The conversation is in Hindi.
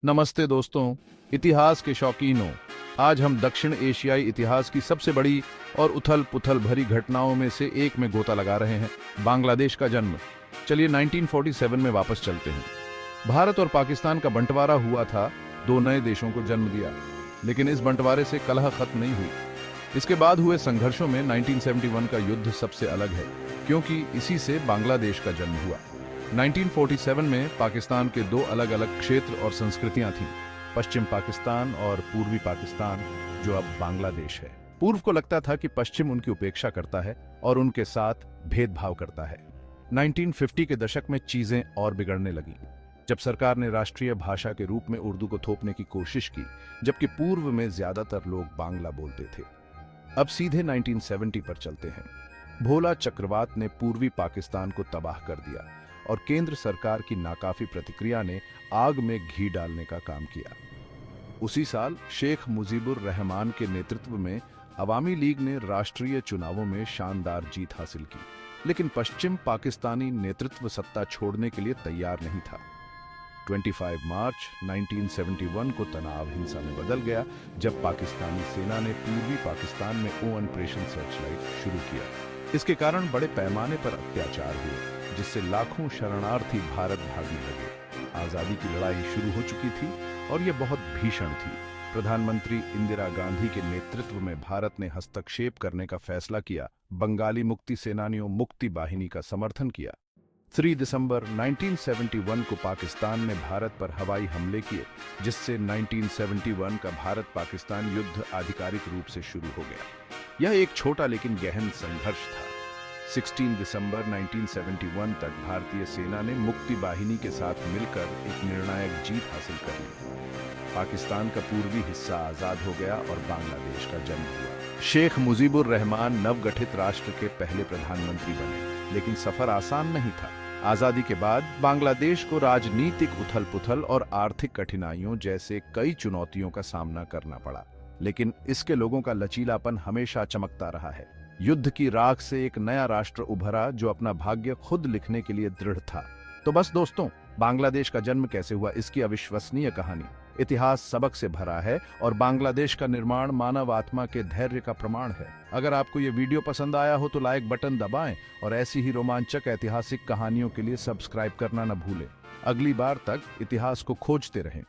नमस्ते दोस्तों, इतिहास के शौकीनों। आज हम दक्षिण एशियाई इतिहास की सबसे बड़ी और उथल-पुथल भरी घटनाओं में से एक में गोता लगा रहे हैं, बांग्लादेश का जन्म। चलिए 1947 में वापस चलते हैं। भारत और पाकिस्तान का बंटवारा हुआ था, दो नए देशों को जन्म दिया। लेकिन इस बंटवारे से कलह खत्म नहीं हुई। इसके बाद हुए संघर्षों में 1971 का युद्ध सबसे अलग है, क्योंकि इसी से बांग्लादेश का जन्म हुआ। 1947 में पाकिस्तान के दो अलग अलग क्षेत्र और संस्कृतियां थीं, पश्चिम पाकिस्तान और पूर्वी पाकिस्तान, जो अब बांग्लादेश है। पूर्व को लगता था कि पश्चिम उनकी उपेक्षा करता है और उनके साथ भेदभाव करता है। 1950 के दशक में चीजें और बिगड़ने लगीं, जब सरकार ने राष्ट्रीय भाषा के रूप में उर्दू को थोपने की कोशिश की, जबकि पूर्व में ज्यादातर लोग बांग्ला बोलते थे। अब सीधे 1970 पर चलते हैं। भोला चक्रवात ने पूर्वी पाकिस्तान को तबाह कर दिया और केंद्र सरकार की नाकाफी प्रतिक्रिया ने आग में घी डालने का काम किया। उसी साल शेख मुजीबुर रहमान के नेतृत्व में अवामी लीग ने राष्ट्रीय चुनावों में शानदार जीत हासिल की, लेकिन पश्चिम पाकिस्तानी नेतृत्व सत्ता छोड़ने के लिए तैयार नहीं था। 25 मार्च 1971 को तनाव हिंसा में बदल गया, जब पाकिस्तानी सेना ने पूर्वी पाकिस्तान में ऑपरेशन सर्चलाइट शुरू किया। इसके कारण बड़े पैमाने पर अत्याचार हुए, जिससे लाखों शरणार्थी भारत भागने लगे। आजादी की लड़ाई शुरू हो चुकी थी और यह बहुत भीषण थी। प्रधानमंत्री इंदिरा गांधी के नेतृत्व में भारत ने हस्तक्षेप करने का फैसला किया, बंगाली मुक्ति सेनानियों मुक्ति बाहिनी का समर्थन किया। 3 दिसंबर 1971 को पाकिस्तान ने भारत पर हवाई हमले किए, जिससे 1971 का भारत पाकिस्तान युद्ध आधिकारिक रूप से शुरू हो गया। यह एक छोटा लेकिन गहन संघर्ष था। 16 दिसंबर 1971 तक भारतीय सेना ने मुक्ति बाहिनी के साथ मिलकर एक निर्णायक जीत हासिल कर ली। पाकिस्तान का पूर्वी हिस्सा आजाद हो गया और बांग्लादेश का जन्म हुआ। शेख मुजीबुर रहमान नवगठित राष्ट्र के पहले प्रधानमंत्री बने, लेकिन सफर आसान नहीं था। आजादी के बाद बांग्लादेश को राजनीतिक उथल-पुथल और आर्थिक कठिनाइयों जैसे कई चुनौतियों का सामना करना पड़ा, लेकिन इसके लोगों का लचीलापन हमेशा चमकता रहा है। युद्ध की राख से एक नया राष्ट्र उभरा, जो अपना भाग्य खुद लिखने के लिए दृढ़ था। तो बस दोस्तों, बांग्लादेश का जन्म कैसे हुआ, इसकी अविश्वसनीय कहानी। इतिहास सबक से भरा है और बांग्लादेश का निर्माण मानव आत्मा के धैर्य का प्रमाण है। अगर आपको ये वीडियो पसंद आया हो तो लाइक बटन दबाएं और ऐसी ही रोमांचक ऐतिहासिक कहानियों के लिए सब्सक्राइब करना न भूलें। अगली बार तक इतिहास को खोजते रहें।